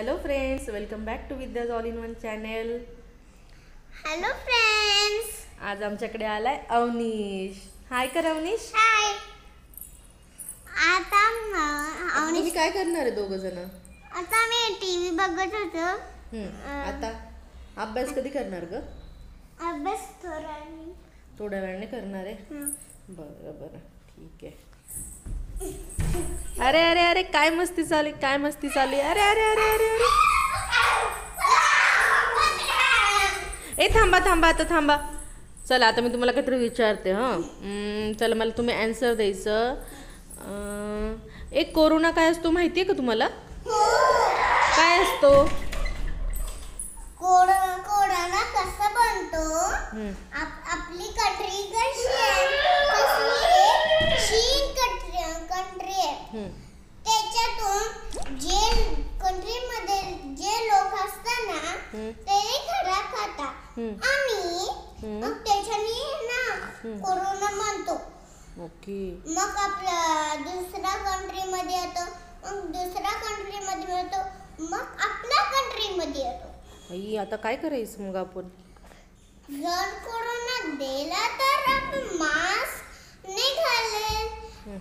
Hello friends, welcome back to Vidya's all in one channel. Hello friends. आज आमच्याकडे आलाय अवनीश. हाय कर अवनीश. हाय. आता तुम्ही काय करणार आहे दोघ जण? आता मी टीव्ही बघत होतो. आता अभ्यास कधी करणार ग? अभ्यास थोड्या वेळाने करणार आहे. बरं बरं ठीक आहे. अरे अरे अरे काय मस्ती चालू, काय मस्ती चालू. अरे अरे अरे अरे अरे ए थांबा थांबा, आता थांबा. चला आता मी तुम्हाला काहीतरी विचारते. चला मला तुम्ही आन्सर द्यायचं. एक कोरोना काय असतो माहिती आहे का तुम्हाला? काय असतो? कोरोना कसा बनतो? आपली कंट्री कशी आहे? चीन कंट्री आहे. त्याच्यातून जे कंट्रीमध्ये जे लोक असतात ना ते खराब खातात आणि मग त्याच्याने ना कोरोना बनतो. ओके. मग आपल्या दुसऱ्या कंट्रीमध्ये येतो, मग दुसऱ्या कंट्रीमध्ये येतो, मग आपल्या कंट्रीमध्ये येतो. आई आता काय करायचं मग आपण? जर कोरोना दिला तर आपण मास्क नाही घालेल.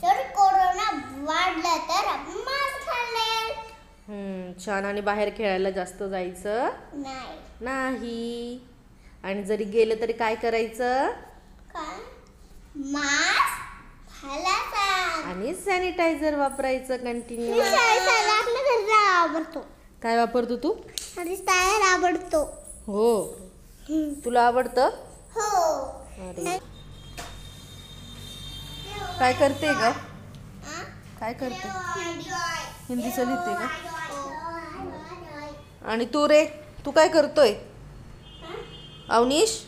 जर कोरोना वाढला तर आपण मास्क घालेल. छान. आणि बाहेर खेळायला जास्त जायचं नाही. आणि जरी गेलं तरी काय करायचं? काय? मास्क घालायचा आणि सॅनिटायझर वापरायचं कंटिन्यू. आवडतो. काय वापरतो तू? टायर आवडतो. हो. तुला आवडतं? हो. अरे काय करते ग? काय करते? हिंदीचं लिहिते का? आणि तू रे, तू काय करतोय? अवनीश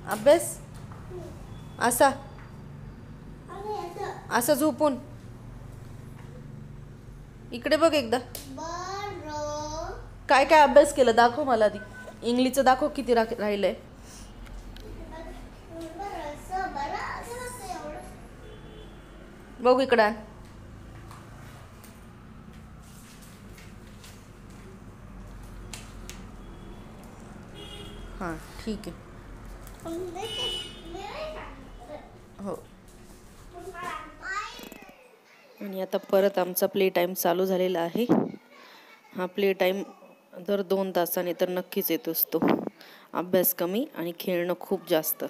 अभ्यास असा असं झोपून. इकडे बघ एकदा. काय काय अभ्यास केला दाखव मला आधी. इंग्लिशचं दाखव किती राहिलंय. बघू इकडं. हां ठीक आहे. हो. आणि आता परत आमचा प्ले टाईम चालू झालेला आहे. हा प्ले टाईम दर 2 तासाने तर नक्कीच येत असतो. अभ्यास कमी आणि खेळणं खूप जास्त.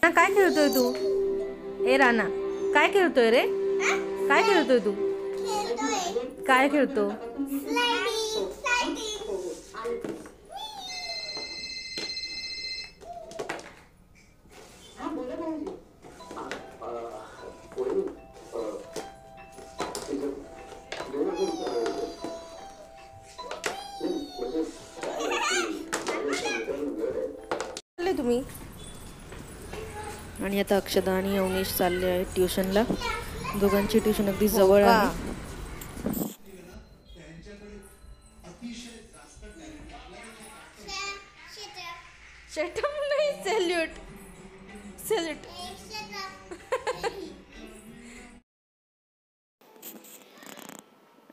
काय खेळतोय तू? ए राणा काय खेळतोय रे? काय खेळतोय तू? काय खेळतो? तुम्ही. आणि आता अक्षदा आणि अवनीश चालले आहेत ट्युशनला. दोघांची ट्युशन अगदी जवळ आहे. शटअप नाही, salute salute.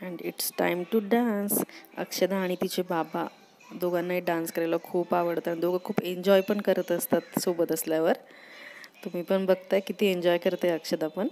And it's time to dance. Akshada आणि तिचे बाबा दोघांनाही डान्स करायला खूप आवडतं. दोघं खूप एन्जॉय पण करत असतात सोबत असल्यावर. तुम्ही पण बघताय किती एन्जॉय करते अक्षदा पण.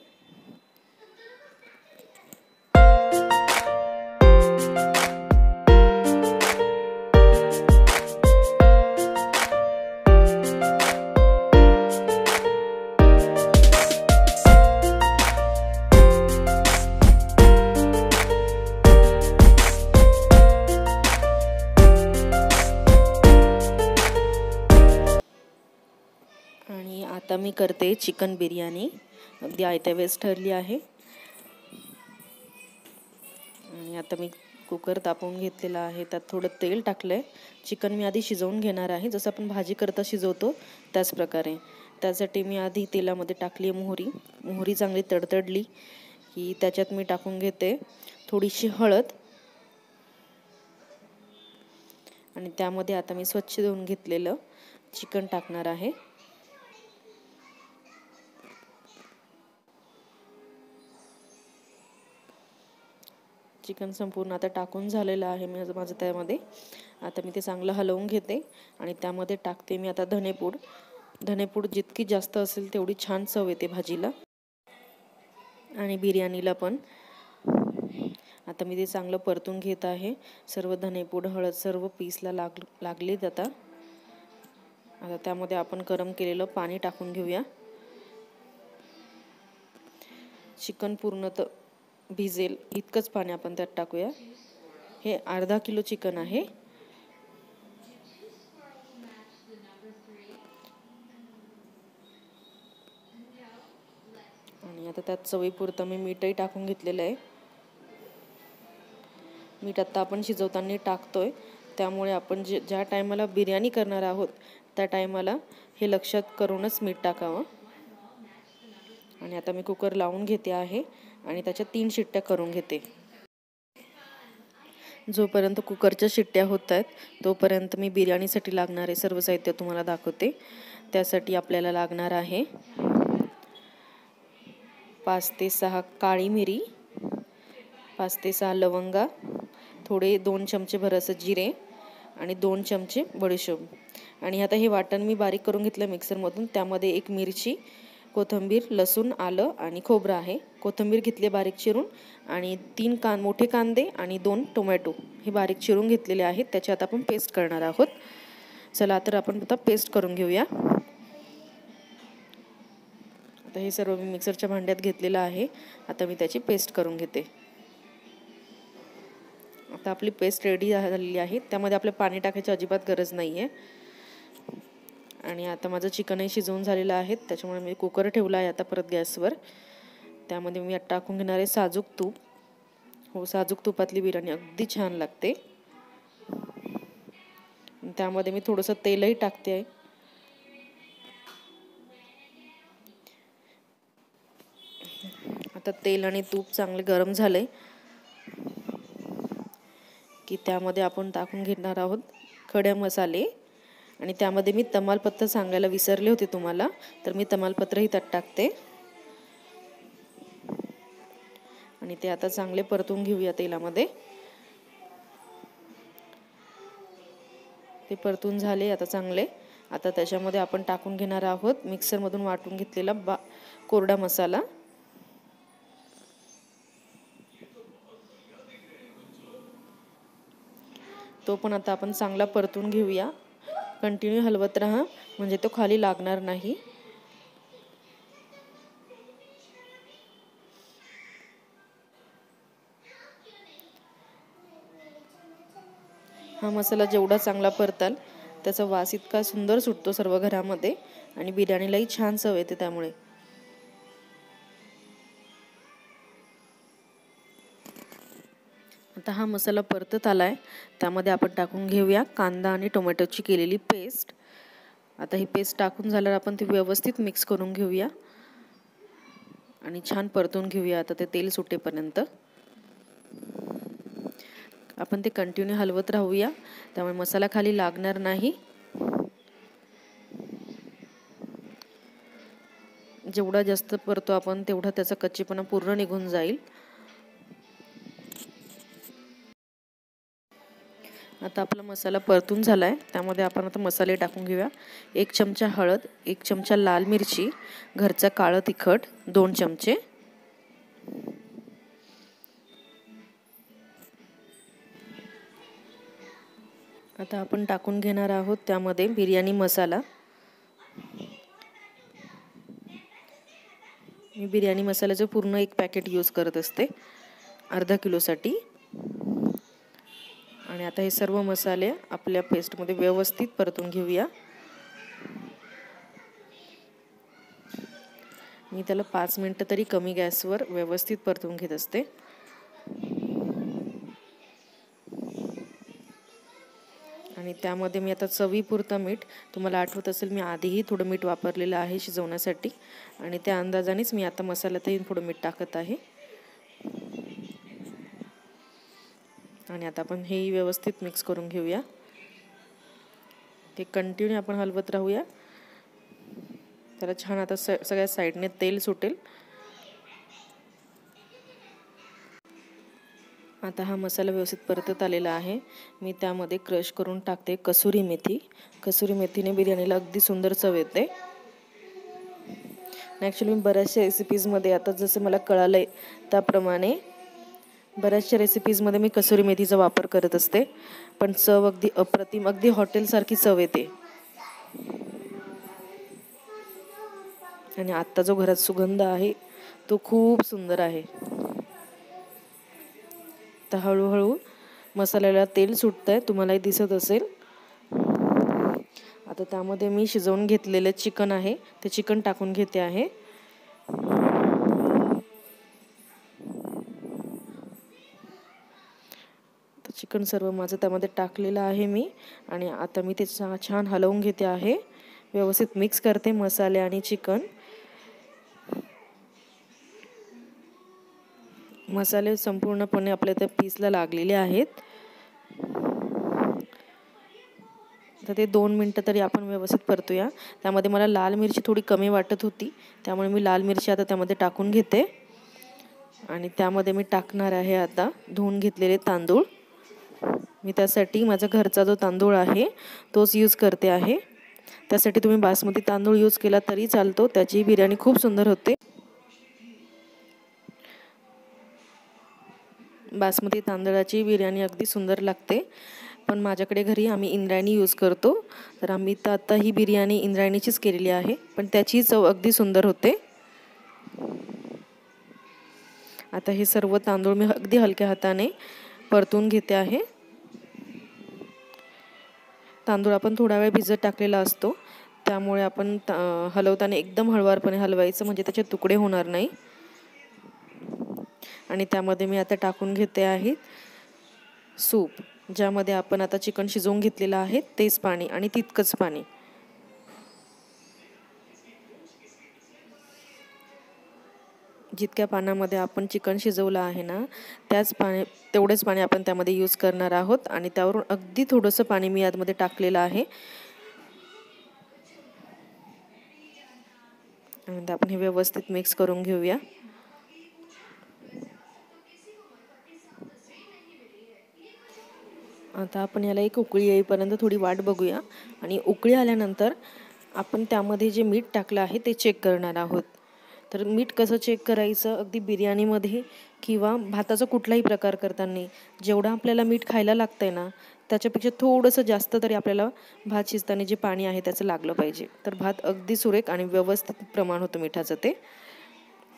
आणि आता मी करते चिकन बिर्याणी. अगदी आयत्या वेळेस ठरली आहे. आणि आता मी कुकर तापवून घेतलेला आहे. त्यात थोडं तेल टाकलंय. चिकन मी आधी शिजवून घेणार आहे, जसं आपण भाजी करता शिजवतो त्याच प्रकारे. त्यासाठी मी आधी तेलामध्ये टाकली मोहरी. मोहरी चांगली तडतडली की त्याच्यात मी टाकून घेते थोडीशी हळद. आणि त्यामध्ये आता मी स्वच्छ धुवून घेतलेलं चिकन टाकणार आहे. चिकन संपूर्ण आता टाकून झालेलं आहे माझं त्यामध्ये. आता मी ते चांगलं हलवून घेते आणि त्यामध्ये टाकते मी आता धनेपूड. धनेपूड जितकी जास्त असेल तेवढी छान चव येते भाजीला आणि बिर्याणीला पण. आता मी ते चांगलं परतून घेत आहे. सर्व धनेपूड, हळद सर्व पीसला लागलेत आता त्यामध्ये आपण गरम केलेलं पाणी टाकून घेऊया. चिकन पूर्ण भिजेल इतकंच पाणी आपण त्यात टाकूया. हे अर्धा किलो चिकन आहे. आणि आता त्यात चवीपुरतं मी मीठही टाकून घेतलेलं आहे. मीठ आता आपण शिजवताना टाकतोय, त्यामुळे आपण ज्या टायमाला बिर्याणी करणार आहोत त्या टायमाला हे लक्षात करूनच मीठ टाकावं. आणि आता मी कुकर लावून घेते आहे आणि त्याच्या 3 शिट्ट्या करून घेते. जोपर्यंत कुकरच्या शिट्ट्या होत आहेत तोपर्यंत मी बिर्याणीसाठी लागणारे सर्व साहित्य तुम्हाला दाखवते. त्यासाठी आपल्याला लागणार आहे 5 ते 6 काळी मिरी, 5 ते 6 लवंगा, थोडे 2 चमचे भर असं जिरे आणि 2 चमचे बडीशेप. आणि आता हे वाटण मी बारीक करून घेतलं मिक्सरमधून. त्यामध्ये 1 मिरची, कोथिंबीर, लसूण, आलं आणि खोबरं आहे. कोथिंबीर घेतली बारीक चिरून आणि 3 मोठे कांदे आणि 2 टोमॅटो हे बारीक चिरून घेतलेले आहेत. त्याची आता आपण पेस्ट करणार आहोत. चला तर आपण आता पेस्ट करून घेऊया. आता हे सर्व मी मिक्सरच्या भांड्यात घेतलेलं आहे. आता मी त्याची पेस्ट करून घेते. आता आपली पेस्ट रेडी झालेली आहे. त्यामध्ये आपलं पाणी टाकायची अजिबात गरज नाही आहे. आणि आता माझं चिकनही शिजवून झालेलं आहे, त्याच्यामुळे मी कुकर ठेवला आहे आता परत गॅसवर. त्यामध्ये मी टाकून घेणार आहे साजूक तूप. हो, साजूक तुपातली बिर्याणी अगदी छान लागते. त्यामध्ये मी थोडंसं तेलही टाकते आहे. आता तेल आणि तूप चांगले गरम झाले की त्यामध्ये आपण टाकून घेणार आहोत खडे मसाले. आणि त्यामध्ये मी तमालपत्र सांगायला विसरले होते तुम्हाला, तर मी तमालपत्रही त्यात टाकते. आणि ते आता चांगले परतून घेऊया तेलामध्ये. ते परतून झाले आता चांगले. आता त्याच्यामध्ये आपण टाकून घेणार आहोत मिक्सरमधून वाटून घेतलेला कोरडा मसाला. तो पण आता आपण चांगला परतून घेऊया. कंटिन्यू हलवत राहा म्हणजे तो खाली लागणार नाही. हा मसाला जेवढा चांगला परताल त्याचा वास इतका सुंदर सुटतो सर्व घरामध्ये आणि बिर्याणीलाही छान चव येते. त्यामुळे आता हा मसाला परतत आलाय. त्यामध्ये आपण टाकून घेऊया कांदा आणि टोमॅटोची केलेली पेस्ट. आता ही पेस्ट टाकून झाल्यावर आपण ती व्यवस्थित मिक्स करून घेऊया आणि छान परतून घेऊया. आता ते तेल सुटेपर्यंत आपण ते कंटिन्यू हलवत राहूया, त्यामुळे मसाला खाली लागणार नाही. जेवढा जास्त परतो आपण तेवढा त्याचा कच्चेपणा पूर्ण निघून जाईल. आता आपला मसाला परतून झालाय. त्यामध्ये आपण आता मसाले टाकून घेऊया. 1 चमचा हळद, 1 चमचा लाल मिरची, घरचा काळं तिखट 2 चमचे, आता आपण टाकून घेणार आहोत त्यामध्ये बिर्याणी मसाला. मी बिर्याणी मसाल्याचं पूर्ण 1 पॅकेट यूज करत असते अर्धा किलोसाठी. आणि आता हे सर्व मसाले आपल्या पेस्टमध्ये व्यवस्थित परतून घेऊया. मी त्याला 5 मिनिटं तरी कमी गॅसवर व्यवस्थित परतून घेत असते. आणि त्यामध्ये मी आता चवीपुरतं मीठ, तुम्हाला आठवत असेल मी आधीही थोडं मीठ वापरलेलं आहे शिजवण्यासाठी आणि त्या अंदाजानेच मी आता मसाल्यातही थोडं मीठ टाकत आहे. आणि आता आपण हेही व्यवस्थित मिक्स करून घेऊया. ते कंटिन्यू आपण हलवत राहूया. त्याला छान आता सगळ्या साईडने तेल सुटेल. आता हा मसाला व्यवस्थित परतत आलेला आहे. मी त्यामध्ये क्रश करून टाकते कसुरी मेथी. कसुरी मेथीने बिर्याणीला अगदी सुंदर चव येते. ॲक्च्युली मी बऱ्याचशा रेसिपीजमध्ये आता जसं मला कळालं आहे त्याप्रमाणे बऱ्याचशा रेसिपीजमध्ये मी कसुरी मेथीचा वापर करत असते, पण चव अगदी अप्रतिम, अगदी हॉटेलसारखी चव येते. आणि आत्ता जो घरात सुगंध आहे तो खूप सुंदर आहे. तर हळूहळू मसाल्याला तेल सुटतंय, तुम्हालाही दिसत असेल. आता त्यामध्ये मी शिजवून घेतलेले चिकन आहे ते चिकन टाकून घेते आहे. तर चिकन सर्व माझं त्यामध्ये टाकलेलं आहे मी. आणि आता मी ते छान हलवून घेते आहे. व्यवस्थित मिक्स करते मसाले आणि चिकन. मसाले संपूर्णपणे आपल्या त्या पीसला लागलेले आहेत. तर ते 2 मिनटं तरी आपण व्यवस्थित परतूया. त्यामध्ये मला लाल मिरची थोडी कमी वाटत होती, त्यामुळे मी लाल मिरची आता त्यामध्ये टाकून घेते. आणि त्यामध्ये मी टाकणार आहे आता धुवून घेतलेले तांदूळ. मी त्यासाठी माझा घरचा जो तांदूळ आहे तोच यूज करते आहे. त्यासाठी तुम्ही बासमती तांदूळ यूज केला तरी चालतो, त्याची बिर्याणी खूप सुंदर होते. बासमती तांदळाची बिर्याणी अगदी सुंदर लागते, पण माझ्याकडे घरी आम्ही इंद्रायणी यूज करतो. तर आम्ही तर आता ही बिर्याणी इंद्रायणीचीच केलेली आहे, पण त्याची चव अगदी सुंदर होते. आता हे सर्व तांदूळ मी अगदी हलक्या हाताने परतून घेते आहे. तांदूळ आपण थोडा वेळ भिजत टाकलेला असतो, त्यामुळे आपण हलवताना एकदम हळुवारपणे हलवायचं, म्हणजे त्याचे तुकडे होणार नाही. आणि त्यामध्ये मी आता टाकून घेते आहे सूप, ज्यामध्ये आपण आता चिकन शिजवून घेतलेलं आहे तेच पाणी आणि तितकंच पाणी. जितक्या पाण्यामध्ये आपण चिकन शिजवलं आहे ना तेवढेच पाणी आपण त्यामध्ये यूज करणार आहोत. आणि त्यावरून अगदी थोडंसं पाणी मी यामध्ये टाकलेलं आहे. आणि आपण हे व्यवस्थित मिक्स करून घेऊया. आता आपण याला एक उकळी येईपर्यंत थोडी वाट बघूया. आणि उकळी आल्यानंतर आपण त्यामध्ये जे मीठ टाकलं आहे ते चेक करणार आहोत. तर मीठ कसं चेक करायचं, अगदी बिर्याणीमध्ये किंवा भाताचा कुठलाही प्रकार करताना जेवढं आपल्याला मीठ खायला लागतंय ना त्याच्यापेक्षा थोडंसं जास्त तरी आपल्याला भात शिजताना जे पाणी आहे त्याचं लागलं पाहिजे. तर भात अगदी सुरेख आणि व्यवस्थित प्रमाण होतं मिठाचं ते.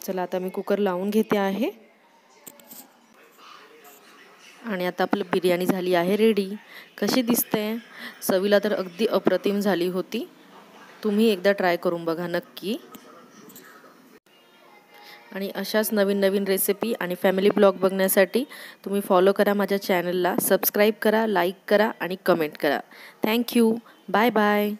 चला आता मी कुकर लावून घेते आहे. आणि आता आपली बिर्याणी झाली आहे रेडी. कशी दिसते? चवीला तर अगदी अप्रतिम झाली होती. तुम्ही एकदा ट्राय करून बघा नक्की. आणि अशाच नवीन नवीन रेसिपी आणि फॅमिली ब्लॉग बघण्यासाठी तुम्ही फॉलो करा माझ्या चॅनलला, सबस्क्राईब करा, लाईक करा आणि कमेंट करा. थँक्यू. Bye bye.